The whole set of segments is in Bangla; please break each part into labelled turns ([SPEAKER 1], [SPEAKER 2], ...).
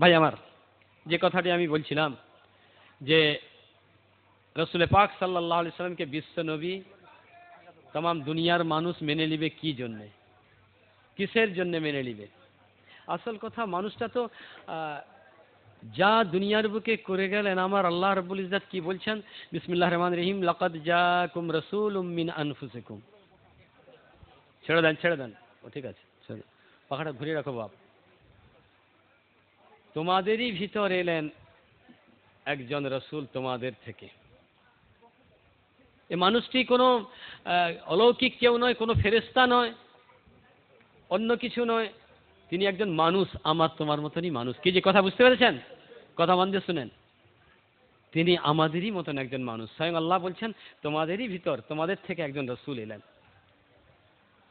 [SPEAKER 1] ভাই আমার, যে কথাটি আমি বলছিলাম যে রসুল পাক সাল্লাল্লাহু আলাইহি সাল্লামকে বিশ্ব নবী तमाम দুনিয়ার মানুষ মেনে নিবে কি জন্য, কিসের জন্য মেনে নিবে? আসল কথা, মানুষটা তো যা দুনিয়ার বুকে করে গেলেন, আমার আল্লাহ রাব্বুল ইজ্জত কি বলছেন? বিসমিল্লাহির রহমানির রহিম, লাকাদ জাআকুম রাসূলুম মিন আনফুসিকুম। ছেড়ে দেন, ছেড়ে দেন, ও ঠিক আছে, ছেড়ে পাখাটা ঘুরিয়ে রাখো বাপ। তোমাদেরই ভিতর এলেন একজন রসুল তোমাদের থেকে। এ মানুষটি কোনো অলৌকিক কেউ নয়, কোনো ফেরেশতা নয়, অন্য কিছু নয়। তিনি একজন মানুষ, আমার তোমার মতনই মানুষ। কি যে কথা, বুঝতে পেরেছেন? কথা মন দিয়ে শুনেন। তিনি আমাদেরই মতন একজন মানুষ। স্বয়ং আল্লাহ বলছেন, তোমাদেরই ভিতর, তোমাদের থেকে একজন রসুল এলেন।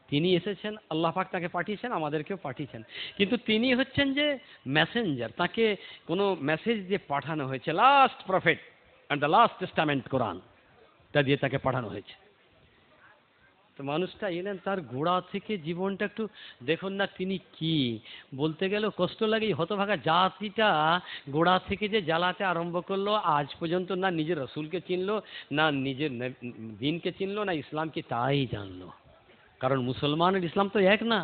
[SPEAKER 1] তিনি এসেছেন, আল্লাহ পাক তাকে পাঠিয়েছেন, আমাদেরকেও পাঠিয়েছেন। কিন্তু তিনি হচ্ছেন যে মেসেঞ্জার, তাকে কোনো মেসেজ দিয়ে পাঠানো হয়েছে। Last prophet and the last testament, Quran, তা দিয়ে তাকে পাঠানো হয়েছে। তো মানুষটা এলেন, তার গোড়া থেকে জীবনটা একটু দেখুন না। তিনি কি বলতে গেলেও কষ্ট লাগে। হতভাগা জাতিটা গোড়া থেকে যে জ্বালাতে আরম্ভ করলো, আজ পর্যন্ত না নিজের রসুলকে চিনলো, না নিজের দিনকে চিনলো, না ইসলামকে তাই জানলো। কারণ মুসলমান আর ইসলাম তো এক না,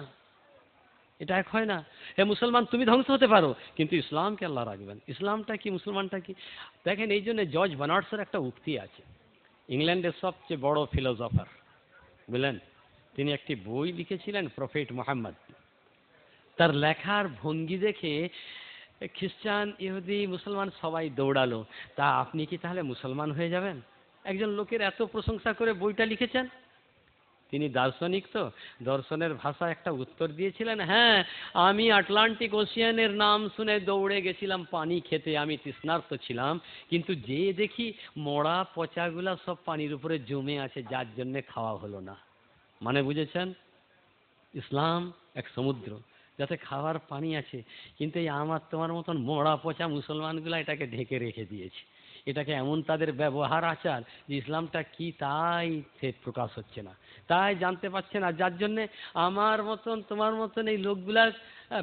[SPEAKER 1] এটা এক হয় না। হে মুসলমান, তুমি ধ্বংস হতে পারো, কিন্তু ইসলামকে আল্লাহ রাখবেন। ইসলামটা কি, মুসলমানটা কি? দেখেন, এই জন্য জর্জ বার্নার্ডসের একটা উক্তি আছে। ইংল্যান্ডের সবচেয়ে বড় ফিলোসফার, বুঝলেন? তিনি একটি বই লিখেছিলেন, প্রফেট মুহাম্মদ। তার লেখার ভঙ্গি দেখে খ্রিস্টান, ইহুদি, মুসলমান সবাই দৌড়ালো। তা আপনি কি তাহলে মুসলমান হয়ে যাবেন? একজন লোকের এত প্রশংসা করে বইটা লিখেছেন। তিনি দার্শনিক, তো দর্শনের ভাষা একটা উত্তর দিয়েছিলেন, হ্যাঁ, আমি আটলান্টিক ওশিয়ানের নাম শুনে দৌড়ে গেছিলাম পানি খেতে, আমি তৃষ্ণার্ত ছিলাম, কিন্তু যে দেখি মরা পচাগুলা সব পানির উপরে জমে আছে, যার জন্যে খাওয়া হলো না। মানে বুঝেছেন? ইসলাম এক সমুদ্র, যাতে খাওয়ার পানি আছে, কিন্তু এই আমার তোমার মতন মরা পচা মুসলমানগুলা এটাকে ঢেকে রেখে দিয়েছে। এটাকে এমন তাদের ব্যবহার আচার যে ইসলামটা কি তাই সে প্রকাশ হচ্ছে না, তাই জানতে পারছে না। যার জন্যে আমার মতন তোমার মতন এই লোকগুলার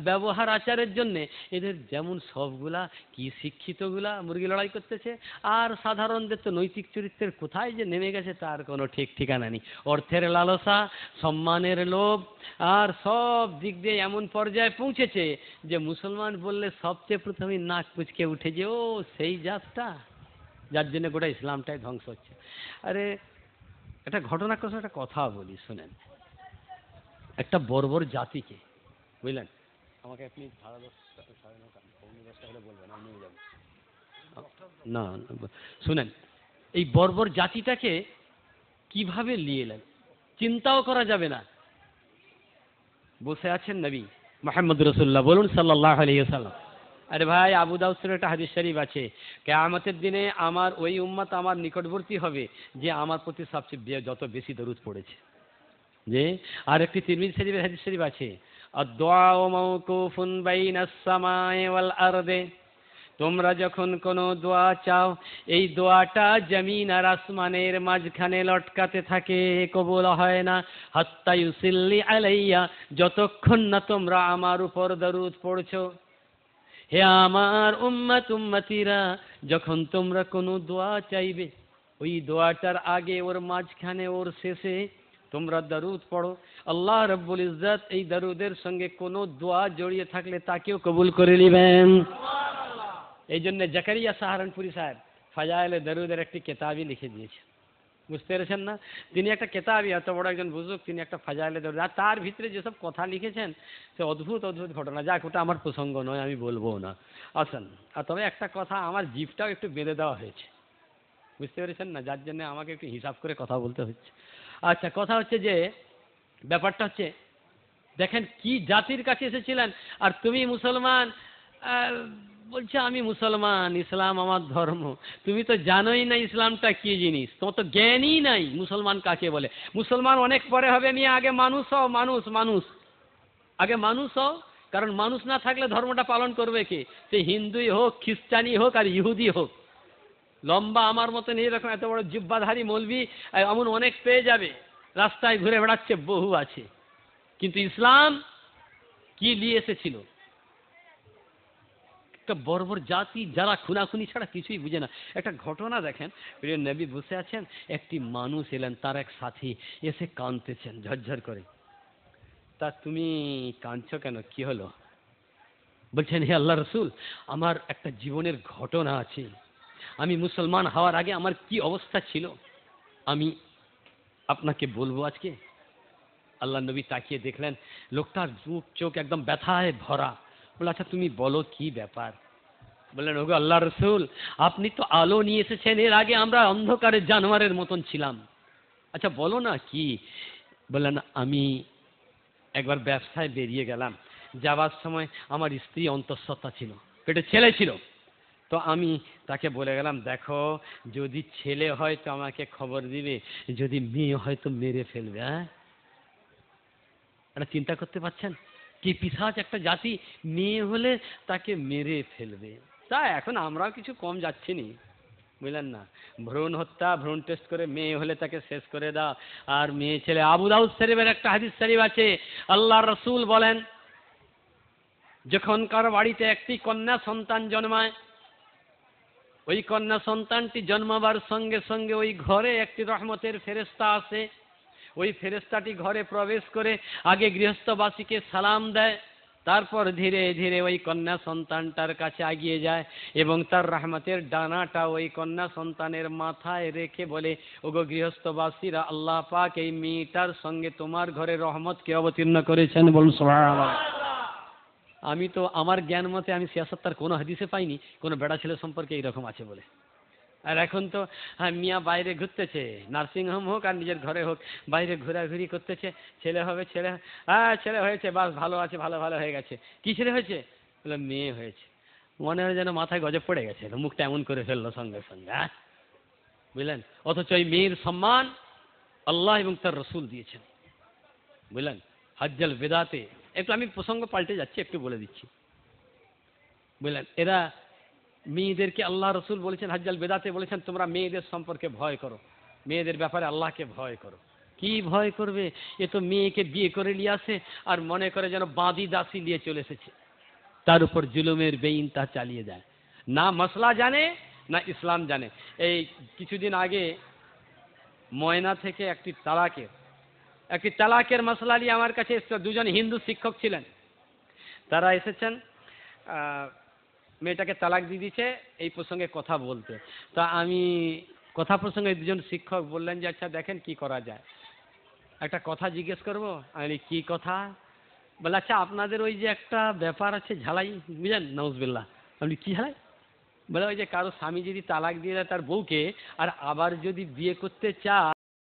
[SPEAKER 1] ব্যবহার আচারের জন্যে এদের যেমন সবগুলা কি শিক্ষিতগুলা মুরগি লড়াই করতেছে, আর সাধারণদের তো নৈতিক চরিত্রের কোথায় যে নেমে গেছে তার কোনো ঠিক ঠিকানা নেই। অর্থের লালসা, সম্মানের লোভ, আর সব দিক দিয়ে এমন পর্যায়ে পৌঁছেছে যে মুসলমান বললে সবচেয়ে প্রথমে নাক কুচকে উঠে যে ও সেই জাতটা, যার জন্য গোটা ইসলামটাই ধ্বংস হচ্ছে। আরে একটা ঘটনাক্রমে একটা কথা বলি, শুনেন। একটা বর্বর জাতিকে, বুঝলেন, আমাকে আপনি 10:30 হলে বলবেন, আমি নিয়ে যাবো। না, শুনেন, এই বর্বর জাতিটাকে কিভাবে নিয়ে এলেন চিন্তাও করা যাবে না। বসে আছেন নবী মুহাম্মদ রাসূলুল্লাহ, বলুন সাল্লাল্লাহু আলাইহি ওয়াসাল্লাম। আরে ভাই, আবু দাউদের একটা হাদিস শরীফ আছে, কিয়ামতের দিনে আমার ওই উম্মত আমার নিকটবর্তী হবে যে আমার প্রতি সবচেয়ে যত বেশি দরুদ পড়েছে। যে আর একটি তিরমিজি শরীফের হাদিস শরীফ আছে, আদ-দুআউ মাওকুফুন বাইনাস সামাই ওয়াল আরদে। তোমরা যখন কোনো দোয়া চাও, এই দোয়াটা জমিন আর আসমানের মাঝখানে লটকাতে থাকে, কবুল হয় না। হাত্তা ইউসিল্লি আলাইয়া, যতক্ষণ না তোমরা আমার উপর দরুদ পড়ছো। হে আমার উম্মত উম্মতিরা, যখন তোমরা কোনো দোয়া চাইবে, ওই দোয়াটার আগে, ওর মাঝখানে, ওর শেষে তোমরা দরুদ পড়ো। আল্লাহ রাব্বুল ইজ্জত এই দরুদের সঙ্গে কোনো দোয়া জড়িয়ে থাকলে তাকেও কবুল করে নেবেন। এই জন্য জাকারিয়া সাহারানপুরি সাহেব ফাজাইলে দরুদের একটি কেতাবই লিখে দিয়েছে, বুঝতে পেরেছেন না? তিনি একটা কেতাবই, এত বড় একজন বুজুর্গ, তিনি একটা ফাজাইলে দরুদ, আর তার ভিতরে যেসব কথা লিখেছেন সে অদ্ভুত অদ্ভুত ঘটনা। যাক, ওটা আমার প্রসঙ্গ নয়, আমি বলবো না। আসেন, আর তবে একটা কথা, আমার জিভটাও একটু বেঁধে দেওয়া হয়েছে, বুঝতে পেরেছেন না? যার জন্য আমাকে একটু হিসাব করে কথা বলতে হচ্ছে। আচ্ছা, কথা হচ্ছে যে, ব্যাপারটা হচ্ছে, দেখেন কি জাতির কাছে এসেছিলেন। আর তুমি মুসলমান, বলছে আমি মুসলমান, ইসলাম আমার ধর্ম। তুমি তো জানোই না ইসলামটা কি জিনিস, তোমার তো জ্ঞানই নাই মুসলমান কাকে বলে। মুসলমান অনেক পরে হবে, নিয়ে আগে মানুষ হও, মানুষ মানুষ, আগে মানুষ হও। কারণ মানুষ না থাকলে ধর্মটা পালন করবে কে? সে হিন্দুই হোক, খ্রিস্টানই হোক, আর ইহুদি হোক। লম্বা আমার মতন এইরকম এত বড় জিব্বাধারী মৌলবি এমন অনেক পেয়ে যাবে, রাস্তায় ঘুরে বেড়াচ্ছে, বহু আছে। কিন্তু ইসলাম কি নিয়ে এসেছিল? একটা বর্বর জাতি যারা খুনাখুনি ছাড়া কিছুই বুঝে না। একটা ঘটনা দেখেন, প্রিয় নবী বসে আছেন, একটি মানুষ এলেন, তার এক সাথী এসে কাঁদতেছেন ঝরঝর করে। তা তুমি কাঁদছো কেন, কি হলো? বলছেন, হে আল্লাহ রসুল, আমার একটা জীবনের ঘটনা আছে। আমি মুসলমান হওয়ার আগে আমার কি অবস্থা ছিল আমি আপনাকে বলবো আজকে। আল্লাহ নবী তাকিয়ে দেখলেন লোকটার মুখ চোখ একদম ব্যথায় ভরা। বলে, আচ্ছা তুমি বলো কি ব্যাপার? বললেন, ওগো আল্লাহ রসুল, আপনি তো আলো নিয়ে এসেছেন, এর আগে আমরা অন্ধকারের জানোয়ারের মতন ছিলাম। আচ্ছা বলো না কি? বললেন, আমি একবার ব্যবসায় বেরিয়ে গেলাম, যাওয়ার সময় আমার স্ত্রী অন্তঃসত্ত্বা ছিল, পেটে ছেলে ছিল। তো আমি তাকে বলে গেলাম, দেখো যদি ছেলে হয় তো আমাকে খবর দিবে, যদি মেয়ে হয় তো মেরে ফেলবে। হ্যাঁ, এটা চিন্তা করতে পারছেন কি পিশাচ একটা জাতি, মেয়ে হলে তাকে মেরে ফেলবে। তা এখন আমরাও কিছু কম যাচ্ছি নি, বুঝলেন না? ভ্রূণ হত্যা, ভ্রূণ টেস্ট করে মেয়ে হলে তাকে শেষ করে দাও, আর মেয়ে ছেলে। আবু দাউদ শরীফের একটা হাদিস শরীফ আছে, আল্লাহ রসুল বলেন, যখন কারো বাড়িতে একটি কন্যা সন্তান জন্মায়, ওই কন্যা সন্তানটি জন্মাবার সঙ্গে সঙ্গে ওই ঘরে একটি রহমতের ফেরেশতা আসে। ওই ফেরেশতাটি ঘরে প্রবেশ করে আগে গৃহস্থবাসীকে সালাম দেয়, তারপর ধীরে ধীরে ওই কন্যা সন্তানটার কাছে এগিয়ে যায় এবং তার রহমতের ডানাটা ওই কন্যা সন্তানের মাথায় রেখে বলে, ওগো গৃহস্থবাসীরা, আল্লাহ পাক এই মেয়েটার সঙ্গে তোমার ঘরে রহমতকে অবতীর্ণ করেছেন। বলুন সুবহানাল্লাহ। আমি তো আমার জ্ঞান মতে আমি সিয়াসত্তার কোনো হাদিসে পাইনি কোনো বেড়া ছেলে সম্পর্কে এইরকম আছে বলে। আর এখন তো হ্যাঁ, মিয়া বাইরে ঘুরতেছে, নার্সিংহোম হোক আর নিজের ঘরে হোক, বাইরে ঘোরাঘুরি করতেছে। ছেলে হবে, ছেলে, হ্যাঁ ছেলে হয়েছে, বাস ভালো আছে, ভালো ভালো হয়ে গেছে। কি ছেলে হয়েছে? বলে মেয়ে হয়েছে। মনে হয় যেন মাথায় গজব পড়ে গেছে, মুখটা এমন করে ফেললো সঙ্গে সঙ্গে। হ্যাঁ, বুঝলেন? অথচ এই মেয়ের সম্মান আল্লাহ এবং তার রসুল দিয়েছেন। বুঝলেন? হজ্জাল বেদাতে, একটু আমি প্রসঙ্গ পাল্টে যাচ্ছি, একটু বলে দিচ্ছি। বুঝলেন? এরা মেয়েদেরকে আল্লাহ রসুল বলেছেন, হজ্জাল বেদাতে বলেছেন, তোমরা মেয়েদের সম্পর্কে ভয় করো, মেয়েদের ব্যাপারে আল্লাহকে ভয় করো। কি ভয় করবে? এ তো মেয়েকে বিয়ে করে নিয়ে আসে আর মনে করে যেন বাঁধি দাসী নিয়ে চলে এসেছে, তার উপর জুলুমের বেইন তা চালিয়ে যায়। না মশলা জানে না ইসলাম জানে। এই কিছুদিন আগে ময়না থেকে একটি তালাকের মশলা নিয়ে আমার কাছে দুজন হিন্দু শিক্ষক ছিলেন, তারা এসেছেন, মেয়েটাকে তালাক দিয়ে দিয়েছে, এই প্রসঙ্গে কথা বলতে। তা আমি কথা প্রসঙ্গে দুজন শিক্ষক বললেন যে, আচ্ছা দেখেন কি করা যায়, একটা কথা জিজ্ঞেস করবো। আমি কি কথা? বলে, আচ্ছা আপনাদের ওই যে একটা ব্যাপার আছে ঝালাই, বুঝলেন, নাউজুবিল্লাহ। আপনি কি ঝালাই? বলে, ওই যে কারো স্বামী যদি তালাক দিয়ে দেয় তার বউকে, আর আবার যদি বিয়ে করতে চায়